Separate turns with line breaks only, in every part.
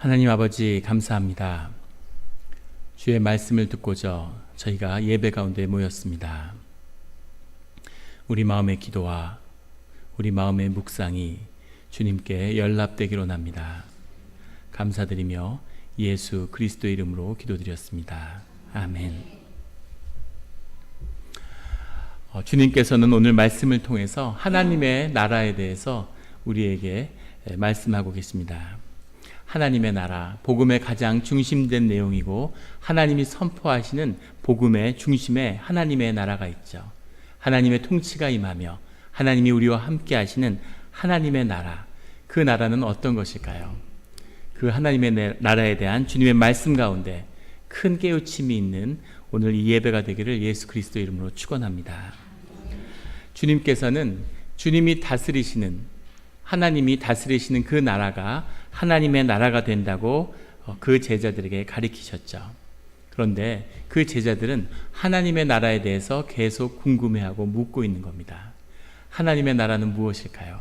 하나님 아버지 감사합니다. 주의 말씀을 듣고자 저희가 예배 가운데 모였습니다. 우리 마음의 기도와 우리 마음의 묵상이 주님께 연락되기로 원합니다. 감사드리며 예수 그리스도의 이름으로 기도드렸습니다. 아멘. 주님께서는 오늘 말씀을 통해서 하나님의 나라에 대해서 우리에게 말씀하고 계십니다. 하나님의 나라, 복음의 가장 중심된 내용이고 하나님이 선포하시는 복음의 중심에 하나님의 나라가 있죠. 하나님의 통치가 임하며 하나님이 우리와 함께 하시는 하나님의 나라, 그 나라는 어떤 것일까요? 그 하나님의 나라에 대한 주님의 말씀 가운데 큰 깨우침이 있는 오늘 이 예배가 되기를 예수 그리스도 이름으로 축원합니다. 주님께서는 주님이 다스리시는, 하나님이 다스리시는 그 나라가 하나님의 나라가 된다고 그 제자들에게 가르치셨죠. 그런데 그 제자들은 하나님의 나라에 대해서 계속 궁금해하고 묻고 있는 겁니다. 하나님의 나라는 무엇일까요?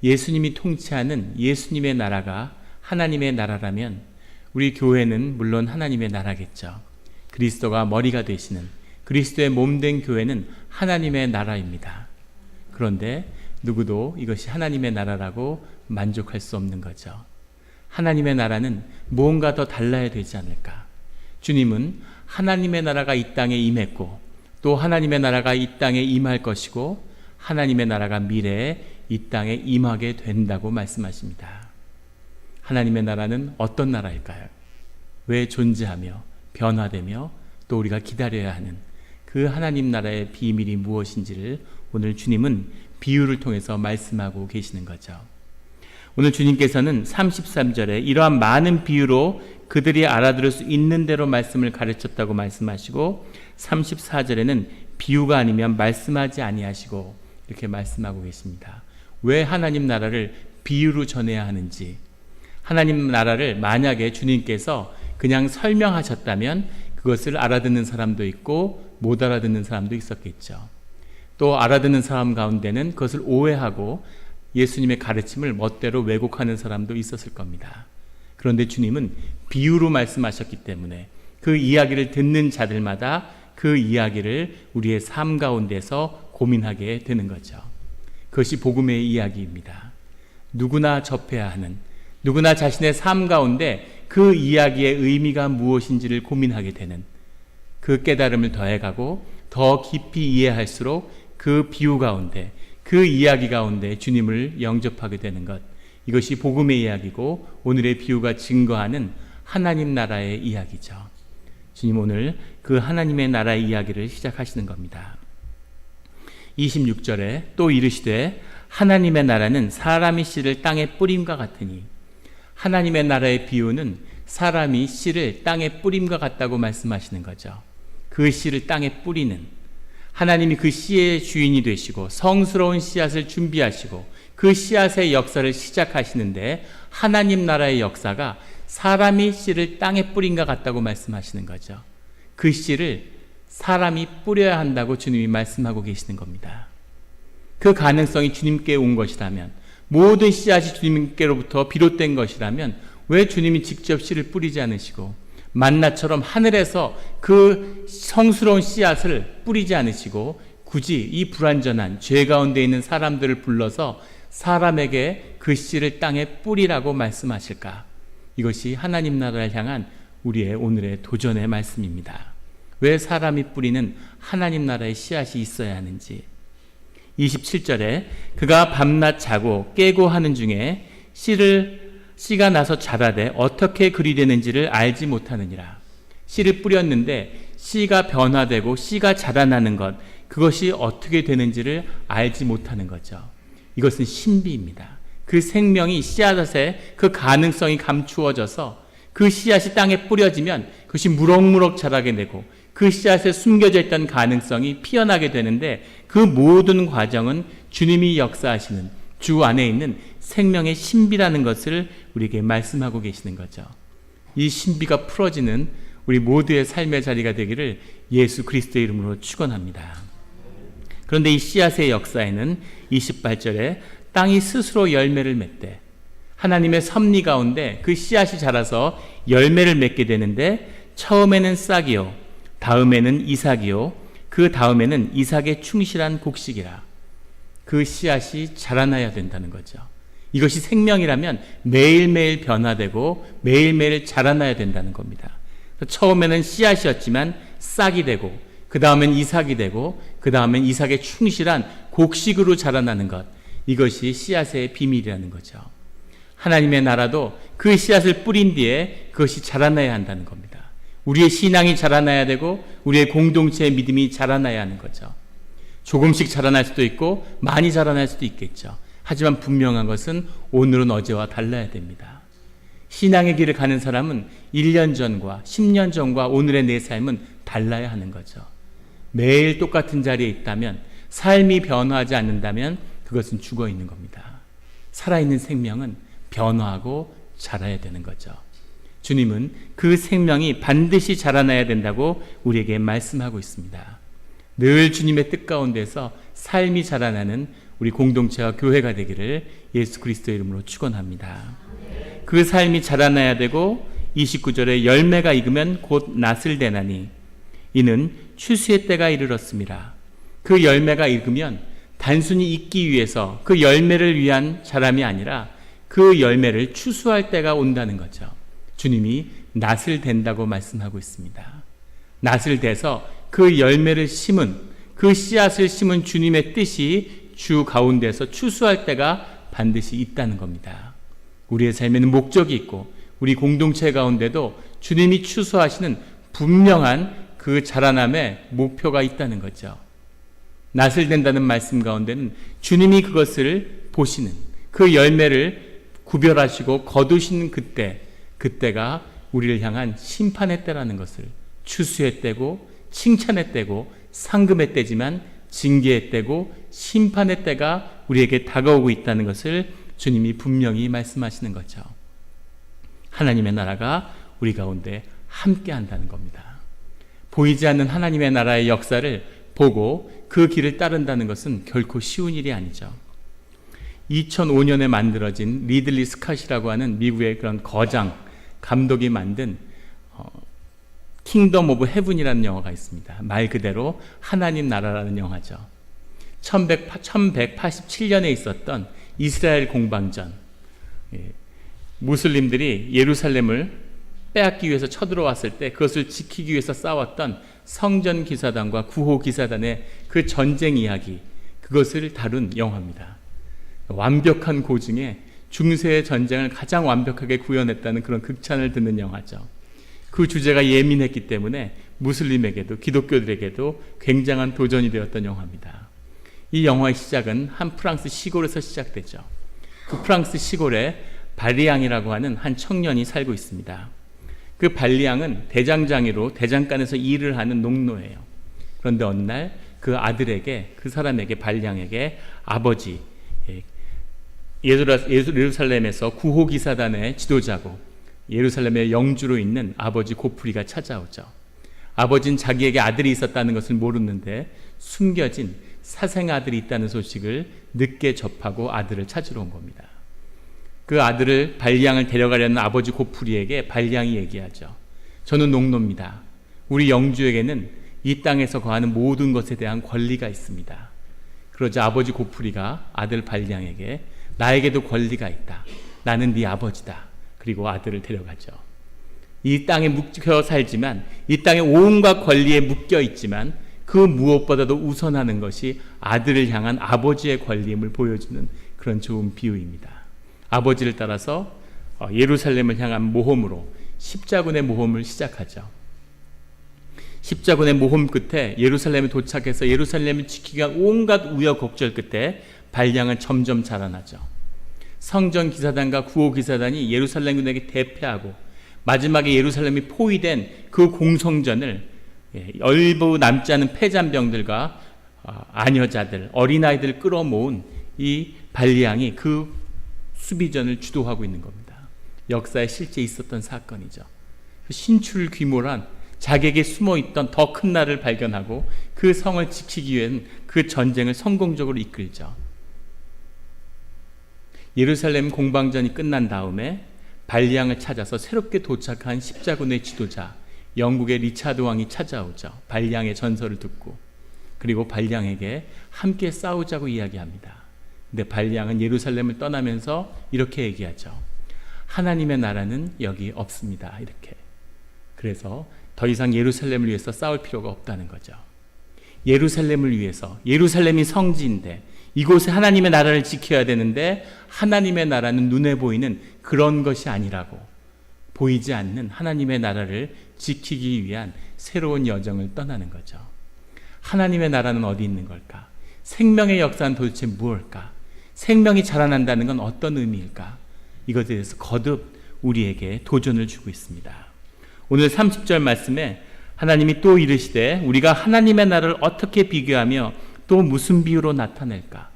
예수님이 통치하는 예수님의 나라가 하나님의 나라라면 우리 교회는 물론 하나님의 나라겠죠. 그리스도가 머리가 되시는 그리스도의 몸된 교회는 하나님의 나라입니다. 그런데 누구도 이것이 하나님의 나라라고 만족할 수 없는 거죠. 하나님의 나라는 무언가 더 달라야 되지 않을까? 주님은 하나님의 나라가 이 땅에 임했고 또 하나님의 나라가 이 땅에 임할 것이고 하나님의 나라가 미래에 이 땅에 임하게 된다고 말씀하십니다. 하나님의 나라는 어떤 나라일까요? 왜 존재하며 변화되며 또 우리가 기다려야 하는 그 하나님 나라의 비밀이 무엇인지를 오늘 주님은 비유를 통해서 말씀하고 계시는 거죠. 오늘 주님께서는 33절에 이러한 많은 비유로 그들이 알아들을 수 있는 대로 말씀을 가르쳤다고 말씀하시고 34절에는 비유가 아니면 말씀하지 아니하시고 이렇게 말씀하고 계십니다. 왜 하나님 나라를 비유로 전해야 하는지, 하나님 나라를 만약에 주님께서 그냥 설명하셨다면 그것을 알아듣는 사람도 있고 못 알아듣는 사람도 있었겠죠. 또 알아듣는 사람 가운데는 그것을 오해하고 예수님의 가르침을 멋대로 왜곡하는 사람도 있었을 겁니다. 그런데 주님은 비유로 말씀하셨기 때문에 그 이야기를 듣는 자들마다 그 이야기를 우리의 삶 가운데서 고민하게 되는 거죠. 그것이 복음의 이야기입니다. 누구나 접해야 하는, 누구나 자신의 삶 가운데 그 이야기의 의미가 무엇인지를 고민하게 되는 그 깨달음을 더해가고 더 깊이 이해할수록 그 비유 가운데, 그 이야기 가운데 주님을 영접하게 되는 것, 이것이 복음의 이야기고 오늘의 비유가 증거하는 하나님 나라의 이야기죠. 주님 오늘 그 하나님의 나라의 이야기를 시작하시는 겁니다. 26절에 또 이르시되 하나님의 나라는 사람이 씨를 땅에 뿌림과 같으니, 하나님의 나라의 비유는 사람이 씨를 땅에 뿌림과 같다고 말씀하시는 거죠. 그 씨를 땅에 뿌리는, 하나님이 그 씨의 주인이 되시고 성스러운 씨앗을 준비하시고 그 씨앗의 역사를 시작하시는데 하나님 나라의 역사가 사람이 씨를 땅에 뿌린과 같다고 말씀하시는 거죠. 그 씨를 사람이 뿌려야 한다고 주님이 말씀하고 계시는 겁니다. 그 가능성이 주님께 온 것이라면, 모든 씨앗이 주님께로부터 비롯된 것이라면 왜 주님이 직접 씨를 뿌리지 않으시고 만나처럼 하늘에서 그 성스러운 씨앗을 뿌리지 않으시고 굳이 이 불완전한 죄 가운데 있는 사람들을 불러서 사람에게 그 씨를 땅에 뿌리라고 말씀하실까? 이것이 하나님 나라를 향한 우리의 오늘의 도전의 말씀입니다. 왜 사람이 뿌리는 하나님 나라의 씨앗이 있어야 하는지. 27절에 그가 밤낮 자고 깨고 하는 중에 씨가 나서 자라되 어떻게 그리 되는지를 알지 못하느니라. 씨를 뿌렸는데 씨가 변화되고 씨가 자라나는 것, 그것이 어떻게 되는지를 알지 못하는 거죠. 이것은 신비입니다. 그 생명이 씨앗에 그 가능성이 감추어져서 그 씨앗이 땅에 뿌려지면 그것이 무럭무럭 자라게 되고 그 씨앗에 숨겨져 있던 가능성이 피어나게 되는데 그 모든 과정은 주님이 역사하시는 주 안에 있는 생명의 신비라는 것을 우리에게 말씀하고 계시는 거죠. 이 신비가 풀어지는 우리 모두의 삶의 자리가 되기를 예수 그리스도의 이름으로 축원합니다. 그런데 이 씨앗의 역사에는 28절에 땅이 스스로 열매를 맺되 하나님의 섭리 가운데 그 씨앗이 자라서 열매를 맺게 되는데 처음에는 싹이요, 다음에는 이삭이요, 그 다음에는 이삭의 충실한 곡식이라. 그 씨앗이 자라나야 된다는 거죠. 이것이 생명이라면 매일매일 변화되고 매일매일 자라나야 된다는 겁니다. 처음에는 씨앗이었지만 싹이 되고, 그 다음엔 이삭이 되고, 그 다음엔 이삭의 충실한 곡식으로 자라나는 것, 이것이 씨앗의 비밀이라는 거죠. 하나님의 나라도 그 씨앗을 뿌린 뒤에 그것이 자라나야 한다는 겁니다. 우리의 신앙이 자라나야 되고 우리의 공동체의 믿음이 자라나야 하는 거죠. 조금씩 자라날 수도 있고 많이 자라날 수도 있겠죠. 하지만 분명한 것은 오늘은 어제와 달라야 됩니다. 신앙의 길을 가는 사람은 1년 전과 10년 전과 오늘의 내 삶은 달라야 하는 거죠. 매일 똑같은 자리에 있다면, 삶이 변화하지 않는다면 그것은 죽어 있는 겁니다. 살아있는 생명은 변화하고 자라야 되는 거죠. 주님은 그 생명이 반드시 자라나야 된다고 우리에게 말씀하고 있습니다. 늘 주님의 뜻 가운데서 삶이 자라나는 우리 공동체와 교회가 되기를 예수 그리스도의 이름으로 축원합니다. 그 삶이 자라나야 되고 29절에 열매가 익으면 곧 낫을 대나니 이는 추수의 때가 이르렀습니다. 그 열매가 익으면 단순히 익기 위해서 그 열매를 위한 자람이 아니라 그 열매를 추수할 때가 온다는 거죠. 주님이 낫을 댄다고 말씀하고 있습니다. 낫을 대서 그 열매를 심은, 그 씨앗을 심은 주님의 뜻이 주 가운데서 추수할 때가 반드시 있다는 겁니다. 우리의 삶에는 목적이 있고 우리 공동체 가운데도 주님이 추수하시는 분명한 그 자라남의 목표가 있다는 거죠. 낫을 댄다는 말씀 가운데는 주님이 그것을 보시는, 그 열매를 구별하시고 거두시는 그때가 우리를 향한 심판의 때라는 것을, 추수의 때고 칭찬의 때고 상금의 때지만 징계의 때고 심판의 때가 우리에게 다가오고 있다는 것을 주님이 분명히 말씀하시는 거죠. 하나님의 나라가 우리 가운데 함께 한다는 겁니다. 보이지 않는 하나님의 나라의 역사를 보고 그 길을 따른다는 것은 결코 쉬운 일이 아니죠. 2005년에 만들어진 리들리 스캇이라고 하는 미국의 그런 거장 감독이 만든 킹덤 오브 헤븐이라는 영화가 있습니다. 말 그대로 하나님 나라라는 영화죠. 1187년에 있었던 이스라엘 공방전, 무슬림들이 예루살렘을 빼앗기 위해서 쳐들어왔을 때 그것을 지키기 위해서 싸웠던 성전 기사단과 구호 기사단의 그 전쟁 이야기, 그것을 다룬 영화입니다. 완벽한 고증에 중세의 전쟁을 가장 완벽하게 구현했다는 그런 극찬을 듣는 영화죠. 그 주제가 예민했기 때문에 무슬림에게도 기독교들에게도 굉장한 도전이 되었던 영화입니다. 이 영화의 시작은 한 프랑스 시골에서 시작되죠. 그 프랑스 시골에 발리앙이라고 하는 한 청년이 살고 있습니다. 그 발리앙은 대장장이로 대장간에서 일을 하는 농노예요. 그런데 어느 날 그 아들에게, 그 사람에게, 발리앙에게 아버지, 예루살렘에서 구호기사단의 지도자고 예루살렘의 영주로 있는 아버지 고프리가 찾아오죠. 아버지는 자기에게 아들이 있었다는 것을 모르는데 숨겨진 사생아들이 있다는 소식을 늦게 접하고 아들을 찾으러 온 겁니다. 그 아들을, 발리앙을 데려가려는 아버지 고프리에게 발리앙이 얘기하죠. 저는 농노입니다. 우리 영주에게는 이 땅에서 거하는 모든 것에 대한 권리가 있습니다. 그러자 아버지 고프리가 아들 발리앙에게 나에게도 권리가 있다. 나는 네 아버지다. 그리고 아들을 데려가죠. 이 땅에 묶여 살지만, 이 땅에 온갖 권리에 묶여 있지만 그 무엇보다도 우선하는 것이 아들을 향한 아버지의 권리임을 보여주는 그런 좋은 비유입니다. 아버지를 따라서 예루살렘을 향한 모험으로 십자군의 모험을 시작하죠. 십자군의 모험 끝에 예루살렘에 도착해서 예루살렘을 지키기 위한 온갖 우여곡절 끝에 발량은 점점 자라나죠. 성전 기사단과 구호 기사단이 예루살렘군에게 대패하고 마지막에 예루살렘이 포위된 그 공성전을 열부 남지 않은 패잔병들과 아녀자들, 어린아이들 끌어모은 이 발리앙이 그 수비전을 주도하고 있는 겁니다. 역사에 실제 있었던 사건이죠. 신출귀몰한 자기에게 숨어있던 더 큰 나라를 발견하고 그 성을 지키기 위한 그 전쟁을 성공적으로 이끌죠. 예루살렘 공방전이 끝난 다음에 발리앙을 찾아서 새롭게 도착한 십자군의 지도자 영국의 리차드 왕이 찾아오죠. 발리앙의 전설을 듣고, 그리고 발리앙에게 함께 싸우자고 이야기합니다. 근데 발리앙은 예루살렘을 떠나면서 이렇게 얘기하죠. 하나님의 나라는 여기 없습니다. 이렇게. 그래서 더 이상 예루살렘을 위해서 싸울 필요가 없다는 거죠. 예루살렘을 위해서, 예루살렘이 성지인데 이곳에 하나님의 나라를 지켜야 되는데 하나님의 나라는 눈에 보이는 그런 것이 아니라고, 보이지 않는 하나님의 나라를 지키기 위한 새로운 여정을 떠나는 거죠. 하나님의 나라는 어디 있는 걸까? 생명의 역사는 도대체 무엇일까? 생명이 자라난다는 건 어떤 의미일까? 이것에 대해서 거듭 우리에게 도전을 주고 있습니다. 오늘 30절 말씀에 하나님이 또 이르시되 우리가 하나님의 나라를 어떻게 비교하며 또 무슨 비유로 나타낼까?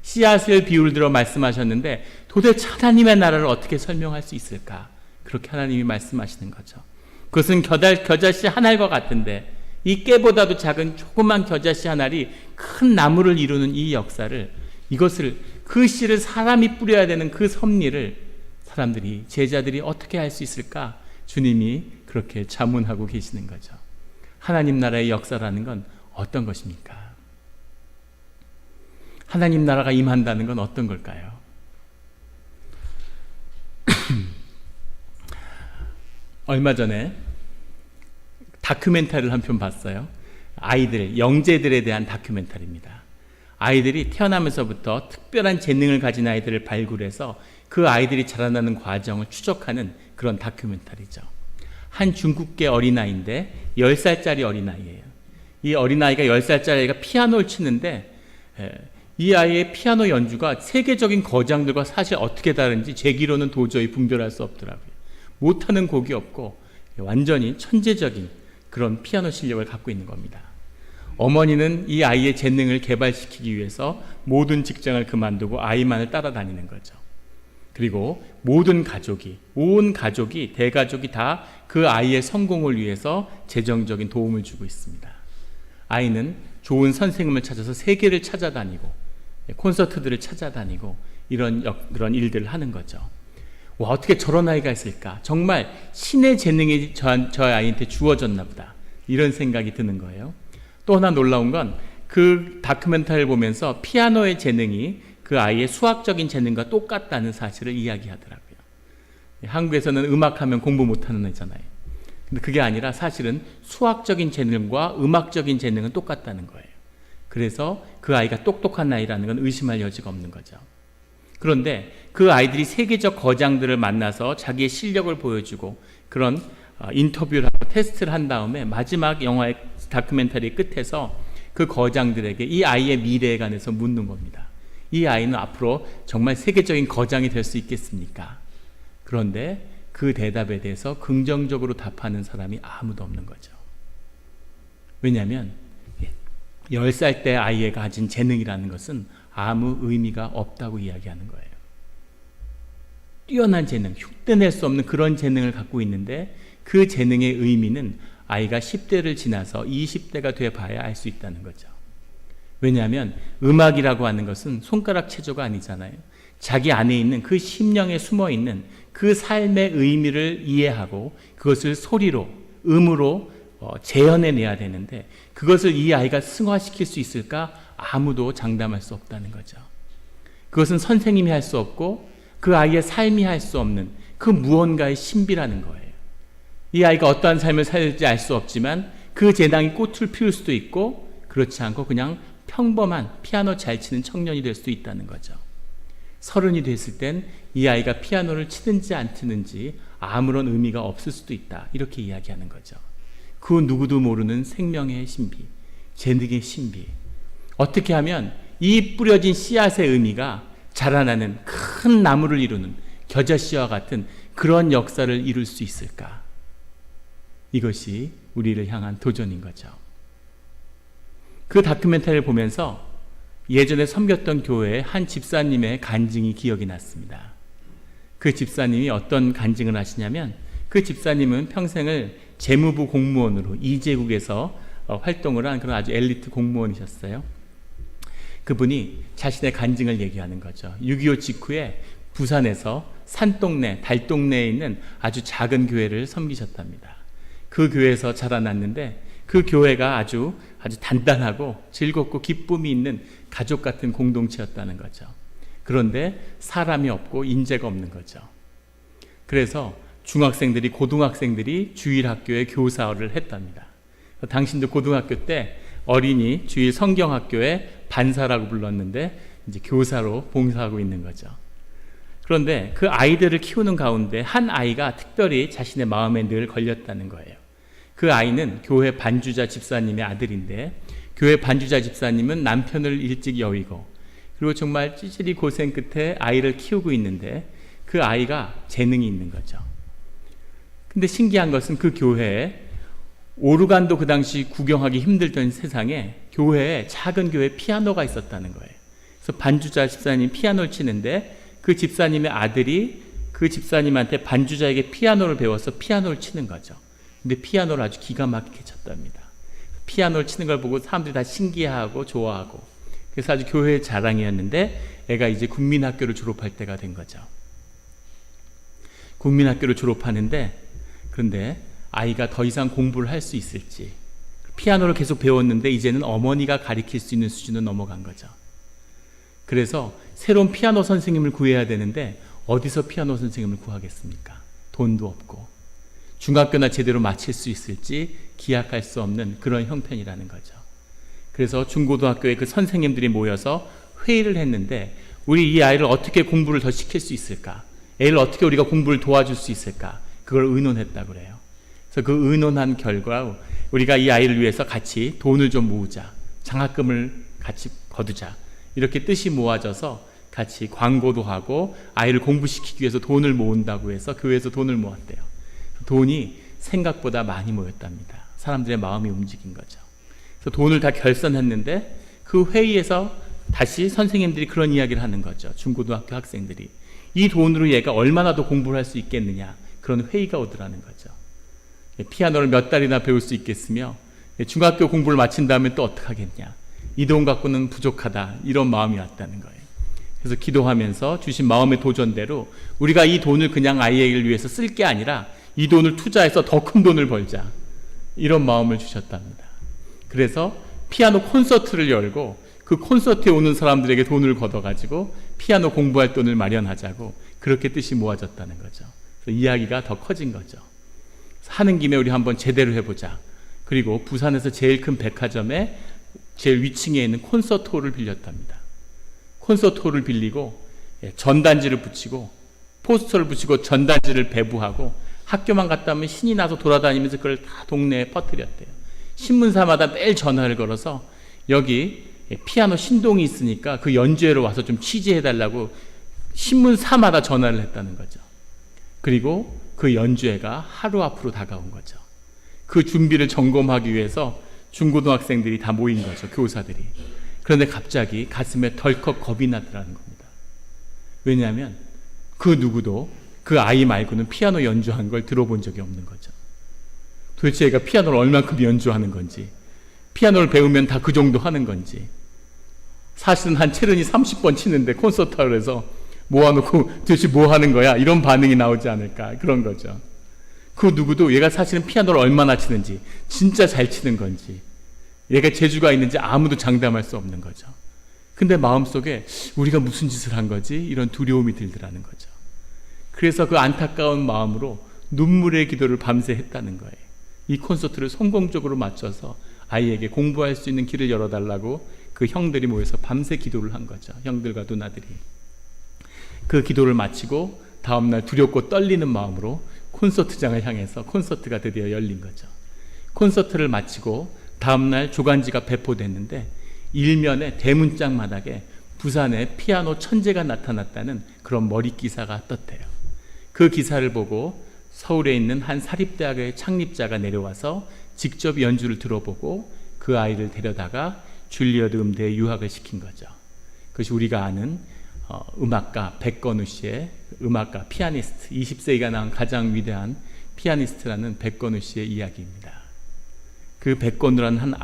씨앗을 비유를 들어 말씀하셨는데 도대체 하나님의 나라를 어떻게 설명할 수 있을까? 그렇게 하나님이 말씀하시는 거죠. 그것은 겨자씨 한 알과 같은데 이 깨보다도 작은 조그만 겨자씨 한 알이 큰 나무를 이루는 이 역사를, 이것을, 그 씨를 사람이 뿌려야 되는 그 섭리를 사람들이, 제자들이 어떻게 할 수 있을까? 주님이 그렇게 자문하고 계시는 거죠. 하나님 나라의 역사라는 건 어떤 것입니까? 하나님 나라가 임한다는 건 어떤 걸까요? 얼마 전에 다큐멘터리를 한 편 봤어요. 아이들, 영재들에 대한 다큐멘터리입니다. 아이들이 태어나면서부터 특별한 재능을 가진 아이들을 발굴해서 그 아이들이 자라나는 과정을 추적하는 그런 다큐멘터리죠. 한 중국계 어린아이인데 10살짜리 어린아이예요. 이 어린아이가 10살짜리 아이가 피아노를 치는데 이 아이의 피아노 연주가 세계적인 거장들과 사실 어떻게 다른지 제 귀로는 도저히 분별할 수 없더라고요. 못하는 곡이 없고 완전히 천재적인 그런 피아노 실력을 갖고 있는 겁니다. 어머니는 이 아이의 재능을 개발시키기 위해서 모든 직장을 그만두고 아이만을 따라다니는 거죠. 그리고 모든 가족이, 온 가족이, 대가족이 다 그 아이의 성공을 위해서 재정적인 도움을 주고 있습니다. 아이는 좋은 선생님을 찾아서 세계를 찾아다니고 콘서트들을 찾아다니고 그런 일들을 하는 거죠. 와, 어떻게 저런 아이가 있을까? 정말 신의 재능이 저 아이한테 주어졌나 보다. 이런 생각이 드는 거예요. 또 하나 놀라운 건 그 다큐멘터리를 보면서 피아노의 재능이 그 아이의 수학적인 재능과 똑같다는 사실을 이야기하더라고요. 한국에서는 음악하면 공부 못하는 애잖아요. 근데 그게 아니라 사실은 수학적인 재능과 음악적인 재능은 똑같다는 거예요. 그래서 그 아이가 똑똑한 아이라는 건 의심할 여지가 없는 거죠. 그런데 그 아이들이 세계적 거장들을 만나서 자기의 실력을 보여주고 그런 인터뷰를 하고 테스트를 한 다음에 마지막 영화의 다큐멘터리 끝에서 그 거장들에게 이 아이의 미래에 관해서 묻는 겁니다. 이 아이는 앞으로 정말 세계적인 거장이 될 수 있겠습니까? 그런데 그 대답에 대해서 긍정적으로 답하는 사람이 아무도 없는 거죠. 왜냐하면 10살 때 아이가 가진 재능이라는 것은 아무 의미가 없다고 이야기하는 거예요. 뛰어난 재능, 흉내낼 수 없는 그런 재능을 갖고 있는데 그 재능의 의미는 아이가 10대를 지나서 20대가 돼 봐야 알 수 있다는 거죠. 왜냐하면 음악이라고 하는 것은 손가락 체조가 아니잖아요. 자기 안에 있는 그 심령에 숨어있는 그 삶의 의미를 이해하고 그것을 소리로, 음으로 재현해내야 되는데 그것을 이 아이가 승화시킬 수 있을까? 아무도 장담할 수 없다는 거죠. 그것은 선생님이 할 수 없고 그 아이의 삶이 할 수 없는 그 무언가의 신비라는 거예요. 이 아이가 어떠한 삶을 살지 알 수 없지만 그 재능이 꽃을 피울 수도 있고 그렇지 않고 그냥 평범한 피아노 잘 치는 청년이 될 수도 있다는 거죠. 30이 됐을 땐 이 아이가 피아노를 치든지 안 치는지 아무런 의미가 없을 수도 있다. 이렇게 이야기하는 거죠. 그 누구도 모르는 생명의 신비, 재능의 신비. 어떻게 하면 이 뿌려진 씨앗의 의미가 자라나는 큰 나무를 이루는 겨자씨와 같은 그런 역사를 이룰 수 있을까? 이것이 우리를 향한 도전인 거죠. 그 다큐멘터리를 보면서 예전에 섬겼던 교회의 한 집사님의 간증이 기억이 났습니다. 그 집사님이 어떤 간증을 하시냐면 그 집사님은 평생을 재무부 공무원으로 이제국에서 활동을 한 그런 아주 엘리트 공무원이셨어요. 그분이 자신의 간증을 얘기하는 거죠. 6.25 직후에 부산에서 산동네, 달동네에 있는 아주 작은 교회를 섬기셨답니다. 그 교회에서 자라났는데 그 교회가 아주 단단하고 즐겁고 기쁨이 있는 가족 같은 공동체였다는 거죠. 그런데 사람이 없고 인재가 없는 거죠. 그래서 중학생들이, 고등학생들이 주일학교에 교사를 했답니다. 당신도 고등학교 때 어린이 주일 성경학교에 반사라고 불렀는데 이제 교사로 봉사하고 있는 거죠. 그런데 그 아이들을 키우는 가운데 한 아이가 특별히 자신의 마음에 늘 걸렸다는 거예요. 그 아이는 교회 반주자 집사님의 아들인데, 교회 반주자 집사님은 남편을 일찍 여의고 그리고 정말 찌질이 고생 끝에 아이를 키우고 있는데 그 아이가 재능이 있는 거죠. 근데 신기한 것은 그 교회에 오르간도 그 당시 구경하기 힘들던 세상에 교회에, 작은 교회에 피아노가 있었다는 거예요. 그래서 반주자 집사님 피아노를 치는데 그 집사님의 아들이 그 집사님한테 반주자에게 피아노를 배워서 피아노를 치는 거죠. 근데 피아노를 아주 기가 막히게 쳤답니다. 피아노를 치는 걸 보고 사람들이 다 신기해하고 좋아하고, 그래서 아주 교회의 자랑이었는데 애가 이제 국민학교를 졸업할 때가 된 거죠. 국민학교를 졸업하는데, 그런데 아이가 더 이상 공부를 할 수 있을지, 피아노를 계속 배웠는데 이제는 어머니가 가르칠 수 있는 수준으로 넘어간 거죠. 그래서 새로운 피아노 선생님을 구해야 되는데 어디서 피아노 선생님을 구하겠습니까? 돈도 없고 중학교나 제대로 마칠 수 있을지 기약할 수 없는 그런 형편이라는 거죠. 그래서 중고등학교에 그 선생님들이 모여서 회의를 했는데, 우리 이 아이를 어떻게 공부를 더 시킬 수 있을까? 애를 어떻게 우리가 공부를 도와줄 수 있을까? 그걸 의논했다고 그래요. 그래서 그 의논한 결과 우리가 이 아이를 위해서 같이 돈을 좀 모으자, 장학금을 같이 거두자, 이렇게 뜻이 모아져서 같이 광고도 하고 아이를 공부시키기 위해서 돈을 모은다고 해서 교회에서 돈을 모았대요. 돈이 생각보다 많이 모였답니다. 사람들의 마음이 움직인 거죠. 그래서 돈을 다 결산했는데 그 회의에서 다시 선생님들이 그런 이야기를 하는 거죠. 중고등학교 학생들이 이 돈으로 얘가 얼마나 더 공부를 할 수 있겠느냐, 그런 회의가 오더라는 거죠. 피아노를 몇 달이나 배울 수 있겠으며 중학교 공부를 마친 다음에 또 어떡하겠냐, 이 돈 갖고는 부족하다, 이런 마음이 왔다는 거예요. 그래서 기도하면서 주신 마음의 도전대로 우리가 이 돈을 그냥 아이를 위해서 쓸 게 아니라 이 돈을 투자해서 더 큰 돈을 벌자, 이런 마음을 주셨답니다. 그래서 피아노 콘서트를 열고 그 콘서트에 오는 사람들에게 돈을 걷어가지고 피아노 공부할 돈을 마련하자고 그렇게 뜻이 모아졌다는 거죠. 그래서 이야기가 더 커진 거죠. 하는 김에 우리 한번 제대로 해보자. 그리고 부산에서 제일 큰 백화점에 제일 위층에 있는 콘서트홀을 빌렸답니다. 콘서트홀을 빌리고 전단지를 붙이고 포스터를 붙이고 전단지를 배부하고 학교만 갔다 오면 신이 나서 돌아다니면서 그걸 다 동네에 퍼뜨렸대요. 신문사마다 매일 전화를 걸어서 여기 피아노 신동이 있으니까 그 연주회로 와서 좀 취재해달라고 신문사마다 전화를 했다는 거죠. 그리고 그 연주회가 하루 앞으로 다가온 거죠. 그 준비를 점검하기 위해서 중고등학생들이 다 모인 거죠, 교사들이. 그런데 갑자기 가슴에 덜컥 겁이 나더라는 겁니다. 왜냐하면 그 누구도 그 아이 말고는 피아노 연주한 걸 들어본 적이 없는 거죠. 도대체 얘가 피아노를 얼만큼 연주하는 건지, 피아노를 배우면 다 그 정도 하는 건지, 사실은 한 체르니 30번 치는데 콘서트홀에서 모아놓고 도대체 뭐 하는 거야, 이런 반응이 나오지 않을까, 그런 거죠. 그 누구도 얘가 사실은 피아노를 얼마나 치는지, 진짜 잘 치는 건지, 얘가 재주가 있는지 아무도 장담할 수 없는 거죠. 근데 마음속에 우리가 무슨 짓을 한 거지, 이런 두려움이 들더라는 거죠. 그래서 그 안타까운 마음으로 눈물의 기도를 밤새 했다는 거예요. 이 콘서트를 성공적으로 마쳐서 아이에게 공부할 수 있는 길을 열어달라고 그 형들이 모여서 밤새 기도를 한 거죠. 형들과 누나들이. 그 기도를 마치고 다음날 두렵고 떨리는 마음으로 콘서트장을 향해서 콘서트가 드디어 열린 거죠. 콘서트를 마치고 다음날 조간지가 배포됐는데 일면에 대문짝 마당에 부산에 피아노 천재가 나타났다는 그런 머리 기사가 떴대요. 그 기사를 보고 서울에 있는 한 사립대학의 창립자가 내려와서 직접 연주를 들어보고 그 아이를 데려다가 줄리어드 음대에 유학을 시킨 거죠. 그것이 우리가 아는 음악가 백건우 씨의 음악가 피아니스트, 20세기가 낳은 가장 위대한 피아니스트라는 백건우 씨의 이야기입니다. 그 백건우라는 한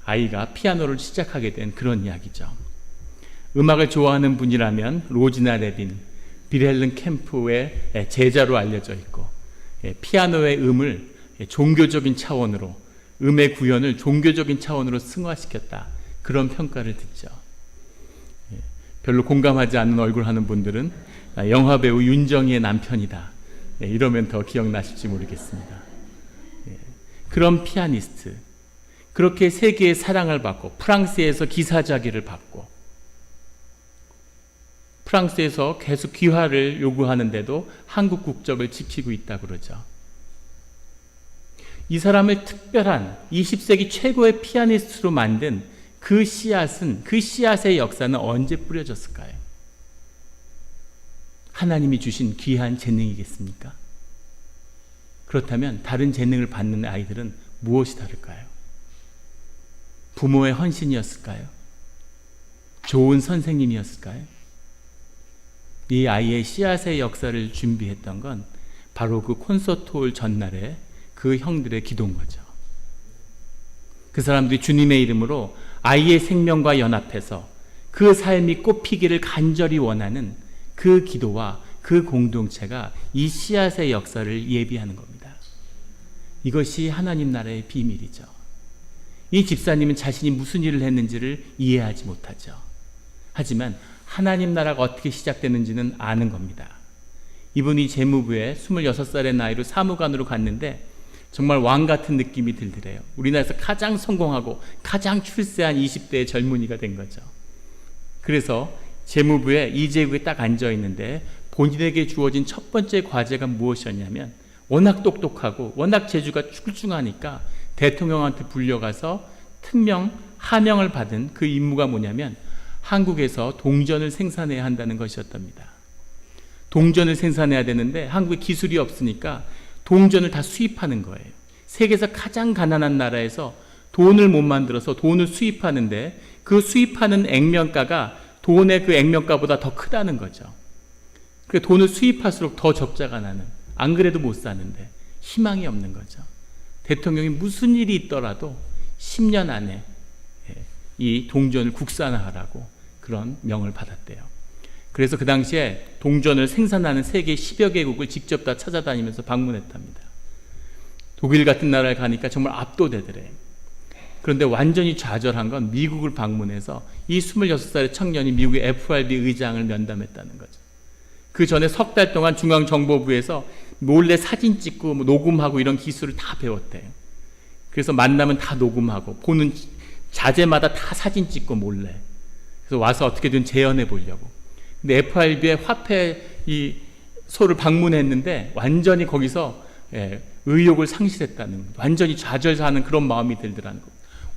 아이가 피아노를 시작하게 된 그런 이야기죠. 음악을 좋아하는 분이라면 로지나 레빈, 빌헬름 캠프의 제자로 알려져 있고, 피아노의 음을 종교적인 차원으로, 음의 구현을 종교적인 차원으로 승화시켰다, 그런 평가를 듣죠. 별로 공감하지 않는 얼굴 하는 분들은 영화배우 윤정희의 남편이다, 이러면 더 기억나실지 모르겠습니다. 그런 피아니스트, 그렇게 세계의 사랑을 받고 프랑스에서 기사자기를 받고 프랑스에서 계속 귀화를 요구하는데도 한국 국적을 지키고 있다 그러죠. 이 사람을 특별한 20세기 최고의 피아니스트로 만든 그 씨앗의 역사는 언제 뿌려졌을까요? 하나님이 주신 귀한 재능이겠습니까? 그렇다면 다른 재능을 받는 아이들은 무엇이 다를까요? 부모의 헌신이었을까요? 좋은 선생님이었을까요? 이 아이의 씨앗의 역사를 준비했던 건 바로 그 콘서트홀 전날에 그 형들의 기도인 거죠. 그 사람들이 주님의 이름으로 아이의 생명과 연합해서 그 삶이 꽃피기를 간절히 원하는 그 기도와 그 공동체가 이 씨앗의 역사를 예비하는 겁니다. 이것이 하나님 나라의 비밀이죠. 이 집사님은 자신이 무슨 일을 했는지를 이해하지 못하죠. 하지만 하나님 나라가 어떻게 시작되는지는 아는 겁니다. 이분이 재무부에 26살의 나이로 사무관으로 갔는데 정말 왕 같은 느낌이 들더래요. 우리나라에서 가장 성공하고 가장 출세한 20대의 젊은이가 된 거죠. 그래서 재무부에 이재국에 딱 앉아 있는데 본인에게 주어진 첫 번째 과제가 무엇이었냐면, 워낙 똑똑하고 워낙 재주가 출중하니까 대통령한테 불려가서 특명, 하명을 받은 그 임무가 뭐냐면 한국에서 동전을 생산해야 한다는 것이었답니다. 동전을 생산해야 되는데 한국에 기술이 없으니까 동전을 다 수입하는 거예요. 세계에서 가장 가난한 나라에서 돈을 못 만들어서 돈을 수입하는데 그 수입하는 액면가가 돈의 그 액면가보다 더 크다는 거죠. 그 돈을 수입할수록 더 적자가 나는, 안 그래도 못 사는데 희망이 없는 거죠. 대통령이 무슨 일이 있더라도 10년 안에 이 동전을 국산화하라고 그런 명을 받았대요. 그래서 그 당시에 동전을 생산하는 세계 10여 개국을 직접 다 찾아다니면서 방문했답니다. 독일 같은 나라에 가니까 정말 압도되더래요. 그런데 완전히 좌절한 건 미국을 방문해서 이 26살의 청년이 미국의 FRB 의장을 면담했다는 거죠. 그 전에 석 달 동안 중앙정보부에서 몰래 사진 찍고 녹음하고 이런 기술을 다 배웠대요. 그래서 만나면 다 녹음하고 보는 자재마다 다 사진 찍고 몰래. 그래서 와서 어떻게든 재현해 보려고. 근데 FRB의 화폐 이 소를 방문했는데 완전히 거기서 의욕을 상실했다는, 완전히 좌절하는 그런 마음이 들더라는 거.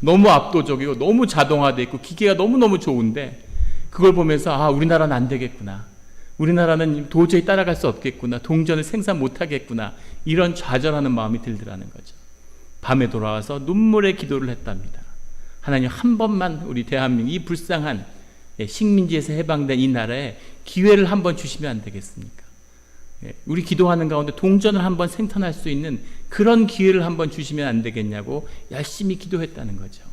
너무 압도적이고 너무 자동화되어 있고 기계가 너무너무 좋은데 그걸 보면서 아, 우리나라는 안 되겠구나. 우리나라는 도저히 따라갈 수 없겠구나. 동전을 생산 못하겠구나. 이런 좌절하는 마음이 들더라는 거죠. 밤에 돌아와서 눈물의 기도를 했답니다. 하나님, 한 번만 우리 대한민국 이 불쌍한 식민지에서 해방된 이 나라에 기회를 한번 주시면 안 되겠습니까? 우리 기도하는 가운데 동전을 한번 생산할 수 있는 그런 기회를 한번 주시면 안 되겠냐고 열심히 기도했다는 거죠.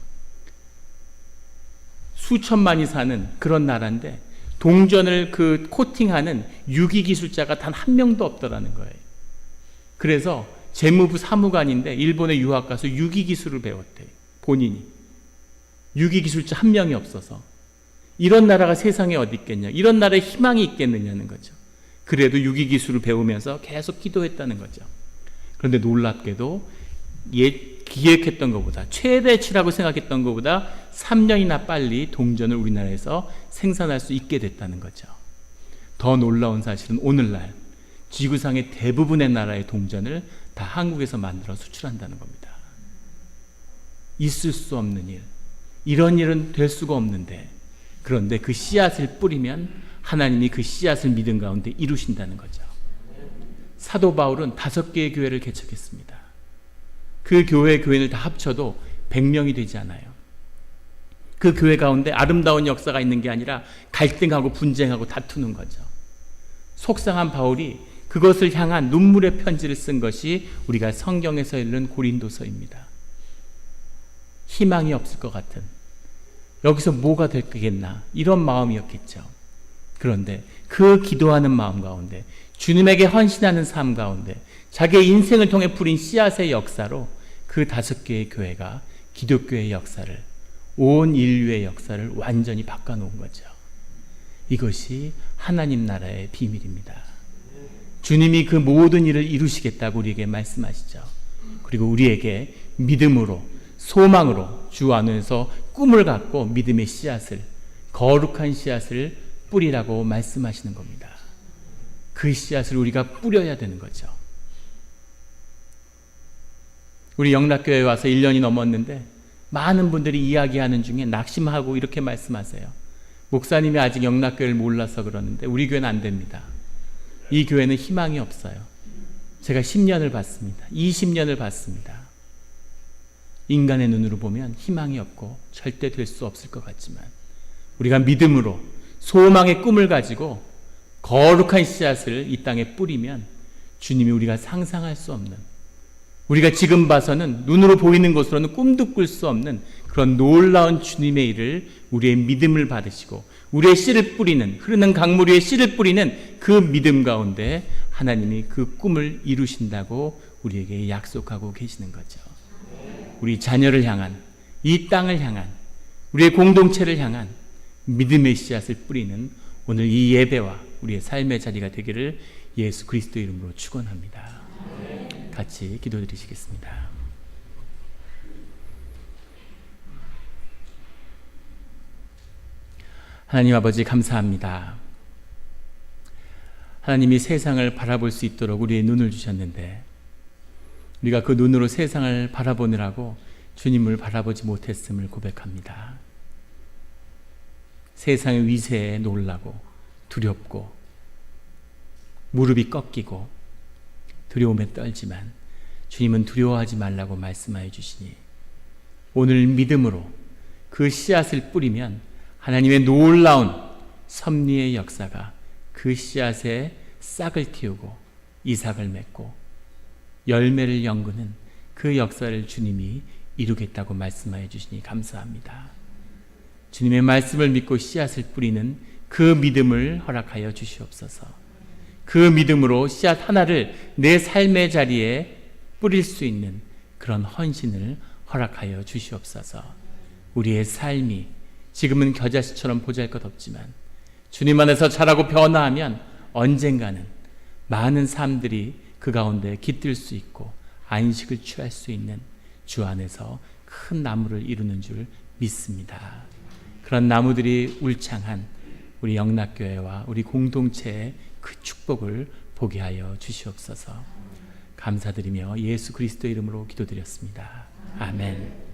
수천만이 사는 그런 나라인데 동전을 그 코팅하는 유기기술자가 단 한 명도 없더라는 거예요. 그래서 재무부 사무관인데 일본에 유학 가서 유기기술을 배웠대요. 본인이. 유기기술자 한 명이 없어서. 이런 나라가 세상에 어디 있겠냐, 이런 나라에 희망이 있겠느냐는 거죠. 그래도 유기기술을 배우면서 계속 기도했다는 거죠. 그런데 놀랍게도 기획했던 것보다, 최대치라고 생각했던 것보다 3년이나 빨리 동전을 우리나라에서 생산할 수 있게 됐다는 거죠. 더 놀라운 사실은 오늘날 지구상의 대부분의 나라의 동전을 다 한국에서 만들어 수출한다는 겁니다. 있을 수 없는 일, 이런 일은 될 수가 없는데, 그런데 그 씨앗을 뿌리면 하나님이 그 씨앗을 믿음 가운데 이루신다는 거죠. 사도 바울은 5개의 교회를 개척했습니다. 그 교회를 다 합쳐도 100명이 되지 않아요. 그 교회 가운데 아름다운 역사가 있는 게 아니라 갈등하고 분쟁하고 다투는 거죠. 속상한 바울이 그것을 향한 눈물의 편지를 쓴 것이 우리가 성경에서 읽는 고린도서입니다. 희망이 없을 것 같은, 여기서 뭐가 될 거겠나, 이런 마음이었겠죠. 그런데 그 기도하는 마음 가운데, 주님에게 헌신하는 삶 가운데 자기의 인생을 통해 뿌린 씨앗의 역사로 그 5개의 교회가 기독교의 역사를, 온 인류의 역사를 완전히 바꿔놓은 거죠. 이것이 하나님 나라의 비밀입니다. 주님이 그 모든 일을 이루시겠다고 우리에게 말씀하시죠. 그리고 우리에게 믿음으로, 소망으로 주 안에서 꿈을 갖고 믿음의 씨앗을, 거룩한 씨앗을 뿌리라고 말씀하시는 겁니다. 그 씨앗을 우리가 뿌려야 되는 거죠. 우리 영락교회에 와서 1년이 넘었는데 많은 분들이 이야기하는 중에 낙심하고 이렇게 말씀하세요. 목사님이 아직 영락교회를 몰라서 그러는데 우리 교회는 안 됩니다. 이 교회는 희망이 없어요. 제가 10년을 봤습니다. 20년을 봤습니다. 인간의 눈으로 보면 희망이 없고 절대 될 수 없을 것 같지만 우리가 믿음으로 소망의 꿈을 가지고 거룩한 씨앗을 이 땅에 뿌리면 주님이 우리가 상상할 수 없는, 우리가 지금 봐서는 눈으로 보이는 것으로는 꿈도 꿀 수 없는 그런 놀라운 주님의 일을, 우리의 믿음을 받으시고 우리의 씨를 뿌리는, 흐르는 강물 위에 씨를 뿌리는 그 믿음 가운데 하나님이 그 꿈을 이루신다고 우리에게 약속하고 계시는 거죠. 우리 자녀를 향한, 이 땅을 향한, 우리의 공동체를 향한 믿음의 씨앗을 뿌리는 오늘 이 예배와 우리의 삶의 자리가 되기를 예수 그리스도 이름으로 축원합니다. 같이 기도드리시겠습니다. 하나님 아버지 감사합니다. 하나님이 세상을 바라볼 수 있도록 우리의 눈을 주셨는데 우리가 그 눈으로 세상을 바라보느라고 주님을 바라보지 못했음을 고백합니다. 세상의 위세에 놀라고 두렵고 무릎이 꺾이고 두려움에 떨지만 주님은 두려워하지 말라고 말씀하여 주시니 오늘 믿음으로 그 씨앗을 뿌리면 하나님의 놀라운 섭리의 역사가 그 씨앗에 싹을 틔우고 이삭을 맺고 열매를 연구는 그 역사를 주님이 이루겠다고 말씀하여 주시니 감사합니다. 주님의 말씀을 믿고 씨앗을 뿌리는 그 믿음을 허락하여 주시옵소서. 그 믿음으로 씨앗 하나를 내 삶의 자리에 뿌릴 수 있는 그런 헌신을 허락하여 주시옵소서. 우리의 삶이 지금은 겨자씨처럼 보잘것없지만 주님 안에서 자라고 변화하면 언젠가는 많은 사람들이 그 가운데 깃들 수 있고 안식을 취할 수 있는 주 안에서 큰 나무를 이루는 줄 믿습니다. 그런 나무들이 울창한 우리 영락교회와 우리 공동체의 그 축복을 보게 하여 주시옵소서. 감사드리며 예수 그리스도 이름으로 기도드렸습니다. 아멘.